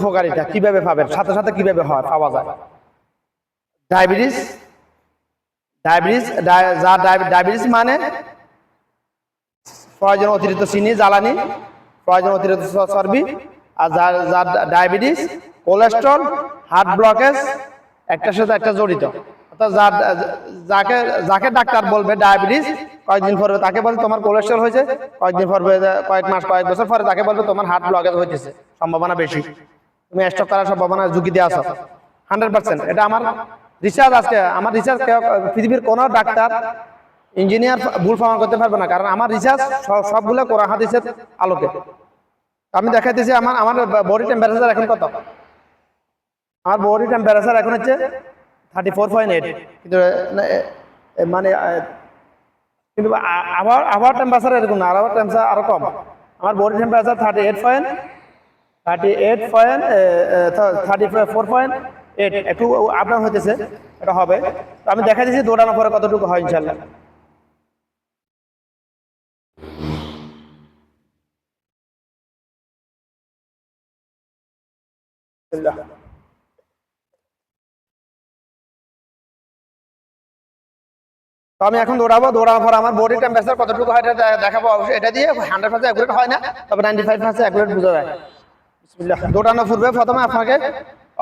উপকারিতা কিভাবে পাবেন, সাথে সাথে কিভাবে হয় পাওয়া যায়। ডায়াবেটিস, ডায়াবেটিস মানে প্রয়োজন অতিরিক্ত চিনি, জ্বালানি, প্রয়োজন অতিরিক্ত চর্বি। আর যার ডায়াবেটিস, কোলেস্ট্রল, হার্ট ব্লকেজ একটার সাথে একটা জড়িত। অর্থাৎ যাকে যাকে ডাক্তার বলবে ডায়াবেটিস কয়েকদিন পরে তাকে বলবে তোমার কোলেস্ট্রল হয়েছে, কয়েকদিন পরে কয়েক মাস কয়েক বছর পরে তাকে বলবে তোমার হার্ট ব্লকেজ হইতেছে, সম্ভাবনা বেশি, তুমি স্ট্রোক করার সম্ভাবনা ঝুঁকিতে আছো 100%। এটা আমার রিসার্চ। আজকে আমার রিসার্চ পৃথিবীর কোনো ডাক্তার ইঞ্জিনিয়ার ভুল প্রমাণ করতে পারবে না, কারণ আমার রিসার্চ সবগুলো কোরআন হাদিসের আলোকে। আমি দেখাইতেছি আমার বডি টেম্পারেচার এখন কত। আমার বডি টেম্পারেচার এখন হচ্ছে 34.8, কিন্তু মানে কিন্তু আবার টেম্পারেচার এরকম না, আবার টেম্পারেচার আরো কম। আমার বডি টেম্পারেচার 34.8, একটু আপ ডাউন হইতেছে, এটা হবে। তো আমি দেখা দিচ্ছি দৌড়ানোর পরে কতটুকু হয় ইনশাল্লাহ। তো আমি এখন দৌড়াবো, দৌড়ানোর পর আমার বডি টেম্পারেচার কতটুকু হয় এটা দেখাবো। অবশ্যই এটা দিয়ে 100% অ্যাকুরেট হয় না, তবে 95% অ্যাকুরেট বোঝা যায়। বিসমিল্লাহ। দৌড়ানোর পূর্বে প্রথমে আপনাকে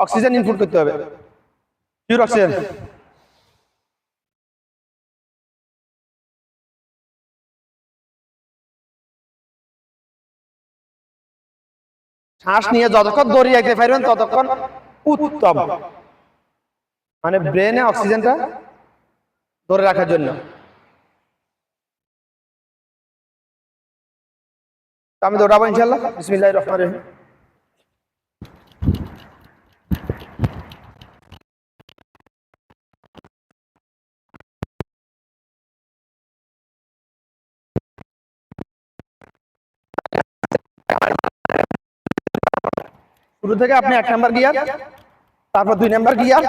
অক্সিজেন ইনপুট করতে হবে, পিওর অক্সিজেন। শ্বাস নিয়ে যতক্ষণ দৌড়িয়ে রাখতে পারবেন ততক্ষণ উত্তম, মানে ব্রেনে অক্সিজেনটা ধরে রাখার জন্য। আমি দৌড়াবো ইনশাল্লাহ। বিসমিল্লাহির রহমানির রহিম। শুরু থেকে আপনি 1 নাম্বার গিয়ার, তারপর 2 নাম্বার গিয়ার,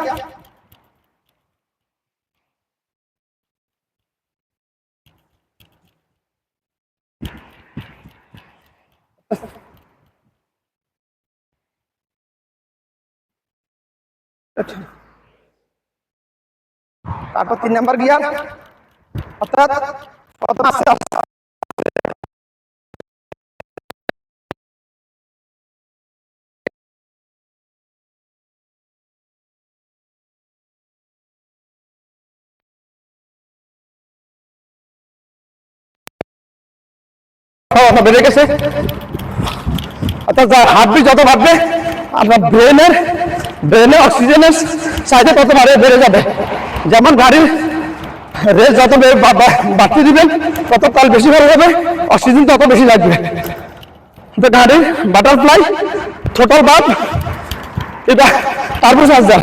তারপর 3 নাম্বার গিয়ার, অর্থাৎ প্রথম আস্তে আস্তে বেড়ে গেছে। অর্থাৎ হার্টবিট যত বাড়বে আপনার ব্রেনে অক্সিজেনের চাহিদা তত বেড়ে যাবে। যেমন গাড়ির রেস যত বাড়তে দিবেন তত তেল বেশি বেড়ে যাবে, অক্সিজেন তত বেশি লাগবে। তো গাড়ির বাটারফ্লাই, টোটাল বাল্ব, এটা টার্বো চার্জার।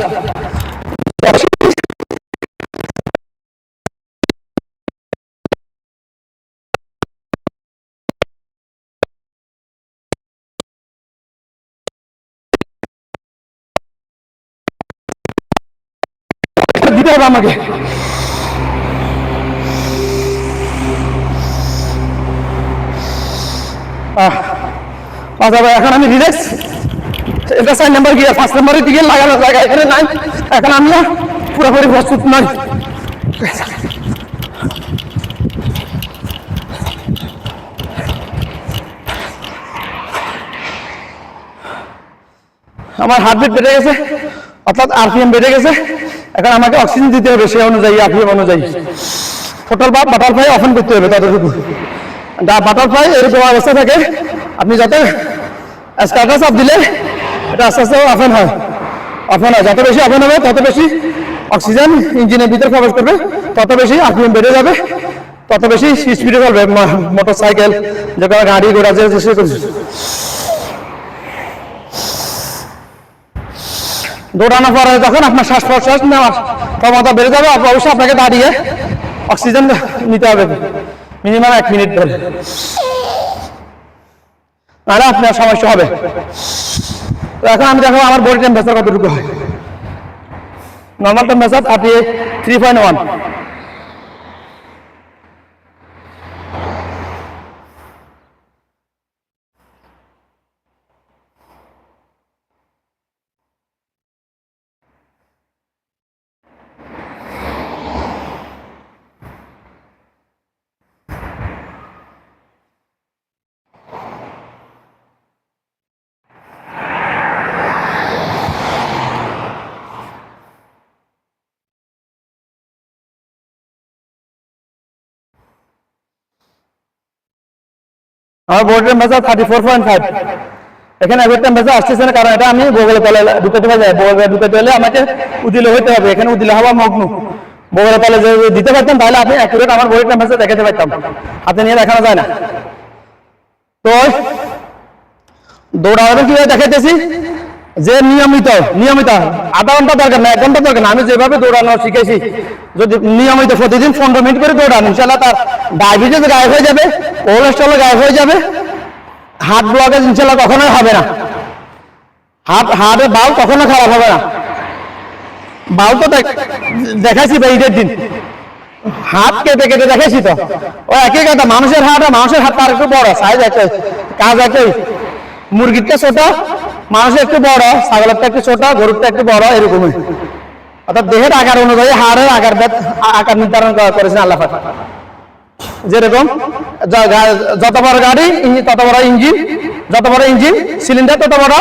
দিতে হবে আমাকে। এখন আমি রিল্যাক্স, এটা 4 নাম্বার গিয়ার, 5 নাম্বারের দিকে লাগানো জায়গা এখানে নাই। এখন আমি পুরোপুরি প্রস্তুত নই। আমার হার্টবিট বেড়ে গেছে, অর্থাৎ আরপিএম বেড়ে গেছে। এখন আমাকে অক্সিজেন দিতে হবে সেই অনুযায়ী, আরপিএম অনুযায়ী। টোটাল বা বাটারফ্লাই অফেন করতে হবে ততটুকু। বাটারফ্লাই এরকম অবস্থা থাকে, আপনি যাতে স্টার্টার চাপ দিলে এটা আস্তে আস্তে অফেন হয়। যত বেশি অফেন হবে তত বেশি অক্সিজেন ইঞ্জিনের ভিতরে প্রবেশ করবে, তত বেশি আরপিএম বেড়ে যাবে, তত বেশি স্পিডে চলবে মোটর সাইকেল, যে কোনো গাড়ি ঘোড়া যে দৌড়ানোর পরে যখন আপনার শ্বাস প্রশ্বাস নেওয়ার ক্ষমতা বেড়ে যাবে, অবশ্যই আপনাকে দাঁড়িয়ে অক্সিজেন নিতে হবে মিনিমাম 1 মিনিট ধরে, নাহলে আপনার সমস্যা হবে। তো এখন আমি দেখো আমার বডি টেম্পারেচার কতটুকু হয়। Normal temperature 33.1। আমার বডি টেম্পারেচার 34.5। এখানে এবার টেম্পারেচার আসতেছে না, কারণ এটা আমি বগলে তলে ঢুকাতে পারি, বগলে ঢুকাতে হলে আমাকে উদিলে হইতে হবে, এখানে উদিলে হওয়া মগ্ন। বগলে তলে যদি দিতে পারতাম তাহলে আপনি অ্যাকুরেট আমার বডি টেম্পারেচার দেখাতে পারতাম, হাতে নিয়ে দেখানো যায় না। তো দৌড়ানো কিভাবে দেখাইতেছি, যে নিয়মিত আধা ঘন্টা দরকার না, 1 ঘন্টা দরকার না, আমি যেভাবে দৌড়ানো শিখেছি, যদি নিয়মিত প্রতিদিন 15 মিনিট করে দৌড়ান, ইনশাল্লাহ তার ডায়াবেটিস গায়েব হয়ে যাবে, কোলেস্ট্রল গায়েব হয়ে যাবে, হার্ট ব্লকেজ ইনশাল্লাহ কখনোই হবে না, হার্টের বাল্ব কখনো খারাপ হবে না। বাল্ব তো দেখাইছি ভাই ঈদের দিন, হাত কেটে কেটে দেখাইছি তো, ও একই কথা, মানুষের হাত তার একটু বড়, সাইজ একই, কাজ একই, মুরগিরটা ছোট, মানুষের একটু বড়, ছাগলেরটা একটু ছোট, গরুরটা একটু বড়, এরকমই। অর্থাৎ দেহের আকার অনুযায়ী হাড়ের আকার নির্ধারণ করেছেন আল্লাহ পাক। যেরকম যত বড় গাড়ি তত বড় ইঞ্জিন, যত বড় ইঞ্জিন সিলিন্ডার তত বড়,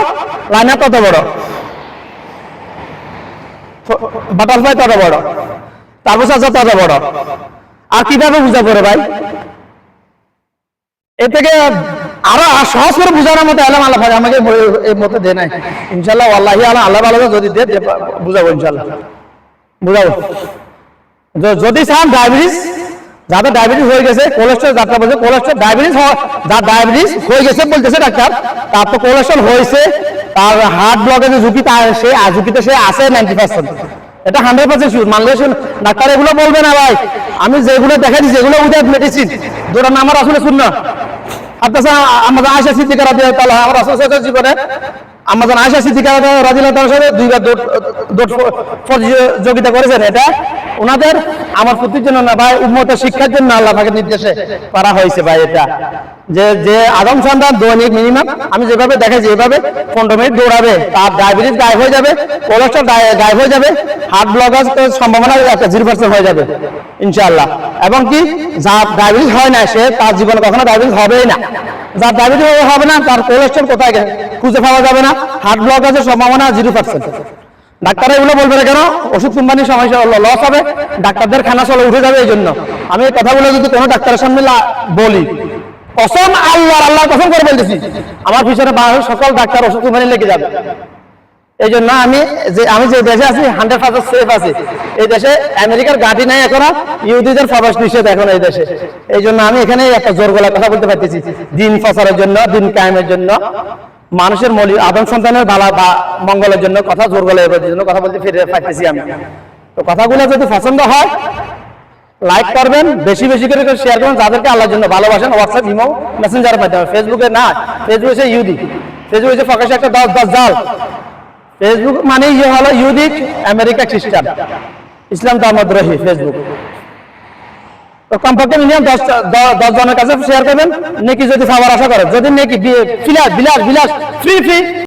লাইনার তত বড়, বাটারফ্লাই তত বড়, তারপর তত বড়। আর কিভাবে বুঝা পড়ে ভাই, এ থেকে আরো সহজ করে বুঝানোর মতো এলাম আল্লাহ ভাই আমাকে এর মতো দে নাই, ইনশাল্লাহ আল্লাহি আল্লাহ ভালো যদি দে বুঝাবো, ইনশাল্লাহ বুঝাবো। যদি চান ডায়াবেটিস, যাদের ডায়াবেটিস হয়ে গেছে, কোলেস্ট্রল যাত্রা বলছে, কোলেস্ট্রল ডায়াবেটিস যার ডায়াবেটিস হয়ে গেছে বলতেছে ডাক্তার, তার তো কোলেস্ট্রল হয়েছে, তার হার্ট ব্লকেজের ঝুঁকি, ঝুঁকিতে সে আছে 90%, এটা 100% শিওর। মানলে ডাক্তার এগুলো বলবে না ভাই, আমি যেগুলো দেখাচ্ছি যেগুলো উইদাউট মেডিসিন, যেটা আমার আসলে শুননা। আচ্ছা আমাদের আয়েশা সিদ্দিকা রাদিয়াল্লাহু তাআলা আমার রাসূল জীবনে আমাদের আয়েশা সিদ্দিকা রাদিয়াল্লাহু তাআলার সাথে 2বার দৌড় প্রতিযোগিতা করেছেন। এটা ওনাদের আমার প্রতির জন্য না ভাই, উম্মতের শিক্ষার জন্য আল্লাহ পাকের নির্দেশে করা হয়েছে ভাই। এটা যে আদম সন্তান দৈনিক মিনিমাম আমি যেভাবে দেখাইছি এভাবে 15 মিনিট দৌড়াবে, তার ডায়াবেটিস গায়েব হয়ে যাবে, কোলেস্ট্রল গায়েব হয়ে যাবে, হার্ট ব্লকেজ সম্ভাবনা 0% হয়ে যাবে ইনশাআল্লাহ। এবং কি যার ডায়াবেটিস হয় না সে তার জীবনে কখনো ডায়াবেটিস হবেই না, যার ডায়াবেটিস হবে না তার কোলেস্ট্রল কোথায় খুঁজে পাওয়া যাবে না, হার্ট ব্লকেজের সম্ভাবনা 0%। ডাক্তার এগুলো বলবে না কেন, ওষুধ কোম্পানির সমস্যা লস হবে, ডাক্তারদের খানা চলে উঠে যাবে। এই জন্য আমি এই কথাগুলো যদি কোনো ডাক্তারের সামনে বলি, কসম আল্লাহ কসম করে বলতেছি, আমার পিছনে সকল ডাক্তার ওষুধ কোম্পানি লেগে যাবে। এই জন্য আমি যে দেশে আছি 100% সেফ আছি। এই দেশে আমেরিকার গাড়ি নাই এখনো, ইহুদিদের প্রবেশ নিষেধ এখন এই দেশে। এই জন্য আমি এখানে একটা জোর গলায় কথা বলতে পারতেছি, দিন প্রচারের জন্য, দিন কায়েমের জন্য, মানুষের আদম সন্তানের ভালো বা মঙ্গলের জন্য কথা জোর গলায় জন্য কথা বলতে ফিরে পাইতেছি আমি। তো কথাগুলো যদি পছন্দ হয় লাইক করবেন, বেশি বেশি করে শেয়ার করবেন যাদেরকে আল্লাহর জন্য ভালোবাসেন, হোয়াটসঅ্যাপ, ইমো, মেসেঞ্জারের মাধ্যমে। ফেসবুকে না, ফেসবুক হচ্ছে ইহুদি, ফেসবুক হচ্ছে প্রকাশ্যে একটা জাল। ফেসবুক মানে হলো ইহুদি, আমেরিকা খ্রিস্টান, ইসলাম ধর্মদ্রোহী ফেসবুক। তো কমপক্ষে মিনিমাম 10 জনের কাছে শেয়ার করবেন, নেকি যদি পাওয়ার আশা করেন, যদি নেকি বিলাস ফ্রি